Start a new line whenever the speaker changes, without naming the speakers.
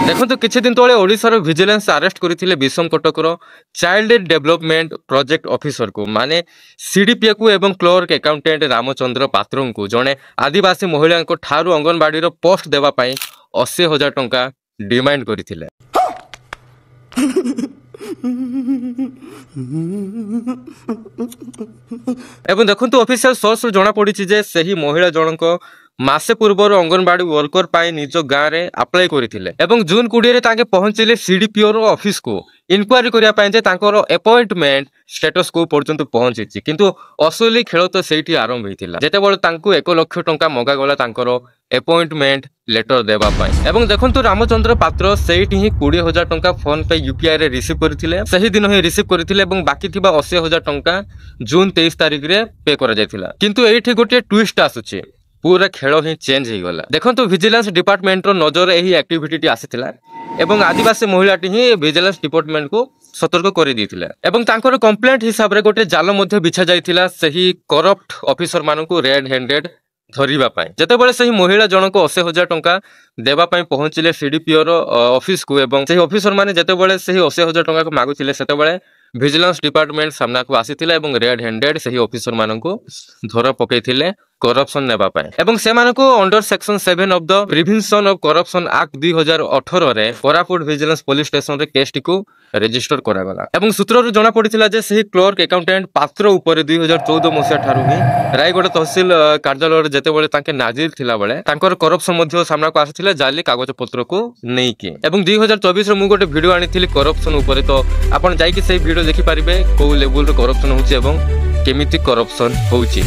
देखो किछि दिन तले ओडिसा रो विजिलेंस अरेस्ट करथिले विषम कटकर चाइल्ड डेवलपमेंट प्रोजेक्ट ऑफिसर को माने सीडीपीए को एवं क्लर्क अकाउंटेंट रामचंद्र पात्र को जड़े आदिवासी महिला ठारू अंगनवाड़ी रो पोस्ट देवा पई 80,000 टंका डिमांड करथिले। एवं देखो ऑफिशियल सोर्स जना पड़ी जे सही महिला जनक मासे पूर्वर अंगनवाड़ी वर्कर पाई निज गाँव में अप्लाई करथिले एवं जून 20 रे ताके पहुंचले सीडीपीओ रो ऑफिस को इनक्वारी करिया पाई जे तांकर अपॉइंटमेंट स्टेटस को पर्यंत पहुंची किंतु असली खेल तो सेठी आरंभ होइतिला जेते बळ तांको 1 लाख टंका मगा गला तांकर अपॉइंटमेंट लेटर देवा पाई। एवं देखंतु रामचंद्र पात्र सेठी ही 20,000 टंका फोन पे यूपीआई रे रिसीव करथिले सही दिन ही रिसीव करथिले एवं बाकी थिबा 80,000 टंका जून 23 तारिख रे पे करा जायतिला किंतु एठी गोटे ट्विस्ट आसुची पूरा खेल ही चेंज हो गला। देखो विजिलेंस डिपार्टमेंट रो नजर यही एक्टिविटी आसीथिला एवं आदिवासी महिलाटी ही विजिलेंस डिपार्टमेंट को सतर्क कर देथिला एवं तांकर कंप्लेंट हिसाब रे गोटे जाल मध्ये बिछा जायतिला सही करप्ट ऑफिसर मानकू रेड हैंडेड धरिबा पाई जेते बेले सही महिला जनक 80,000 टंका देबा पाई पहुंचले सीडीपीओ रो ऑफिस को एवं सही ऑफिसर माने जेते बेले सही 80,000 टंका को मागुथिले सेते बेले विजिलेंस डिपार्टमेंट सामना को आसीथिला एवं रेड हैंडेड सही ऑफिसर मानकू धर पकेइथिले करप्शन नेबा पाए एवं से मानको under section 7 of the prevention of corruption act 2018 रे कोरापुट विजिलेंस पुलिस स्टेशन रे केस टिको रजिस्टर करा गला एवं सूत्रରୁ जणा पडिथिला जे सही क्लर्क अकाउंटेंट पात्र ऊपर 2014 मसिया ठारू ही रायगढ़ तहसील कार्यालय रे जेते बेले ताके नाजिर थिला बेले तांकर करप्शन मध्ये सामना को आसीथिला जाली कागज पत्र को नै कि एवं 2024 रे मु गोटे वीडियो आनिथिली करप्शन ऊपर तो आपण जाई कि सही वीडियो देखि परिबे को लेवल रे करप्शन होची एवं केमिति करप्शन होची।